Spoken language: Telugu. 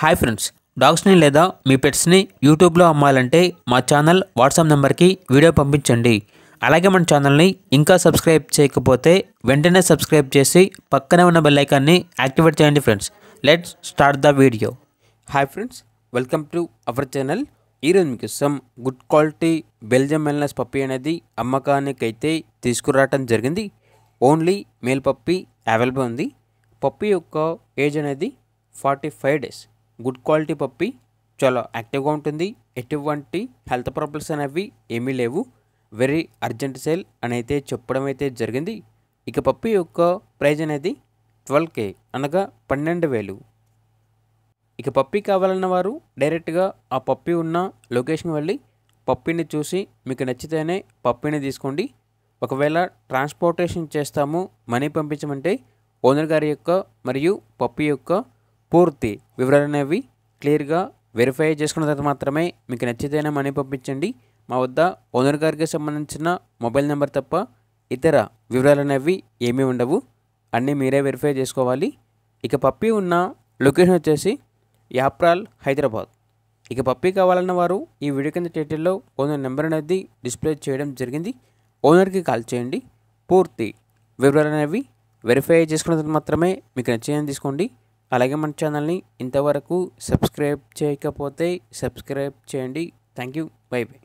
హాయ్ ఫ్రెండ్స్, డాగ్స్ని లేదా మీ పెట్స్ని యూట్యూబ్లో అమ్మాలంటే మా ఛానల్ వాట్సాప్ నెంబర్కి వీడియో పంపించండి. అలాగే మన ఛానల్ని ఇంకా సబ్స్క్రైబ్ చేయకపోతే వెంటనే సబ్స్క్రైబ్ చేసి పక్కనే ఉన్న బెల్ ఐకాన్ని యాక్టివేట్ చేయండి friends. Let's start the video. Hi friends, welcome to our channel. ఈరోజు మీకు గుడ్ క్వాలిటీ బెల్జియం మెల్నెస్ పప్పీ అనేది అమ్మకానికి అయితే తీసుకురావటం జరిగింది. ఓన్లీ మేల్ పప్పీ అవైలబుల్ ఉంది. పప్పీ యొక్క ఏజ్ అనేది 45 డేస్. గుడ్ క్వాలిటీ పప్పీ, చాలా యాక్టివ్గా ఉంటుంది. ఎటువంటి హెల్త్ ప్రాబ్లమ్స్ అనేవి ఏమీ లేవు. వెరీ అర్జెంట్ సేల్ అని అయితే చెప్పడం అయితే జరిగింది. ఇక పప్పీ యొక్క ప్రైజ్ అనేది 12K అనగా 12,000. ఇక పప్పీ కావాలన్న వారు డైరెక్ట్గా ఆ పప్పీ ఉన్న లొకేషన్కి వెళ్ళి పప్పీని చూసి మీకు నచ్చితేనే పప్పీని తీసుకోండి. ఒకవేళ ట్రాన్స్పోర్టేషన్ చేస్తాము, మనీ పంపించమంటే ఓనర్ గారి యొక్క మరియు పప్పీ యొక్క పూర్తి వివరాలు అనేవి క్లియర్గా వెరిఫై చేసుకున్న తర్వాత మాత్రమే మీకు నచ్చితేనే మనీ పంపించండి. మా వద్ద ఓనర్ గారికి సంబంధించిన మొబైల్ నెంబర్ తప్ప ఇతర వివరాలు అనేవి ఏమీ ఉండవు. అన్నీ మీరే వెరిఫై చేసుకోవాలి. ఇక పప్పీ ఉన్న లొకేషన్ వచ్చేసి యాప్రాల్, హైదరాబాద్. ఇక పప్పీ కావాలన్న వారు ఈ వీడియో కింద టైటిల్లో ఓనర్ నెంబర్ అనేది డిస్ప్లే చేయడం జరిగింది. ఓనర్కి కాల్ చేయండి. పూర్తి వివరాలు అనేవి వెరిఫై చేసుకున్న తర్వాత మాత్రమే మీకు నచ్చేదని తీసుకోండి. అలాగే మన ఛానల్ని ఇంతవరకు సబ్స్క్రైబ్ చేయకపోతే సబ్స్క్రైబ్ చేయండి. Thank you. By by.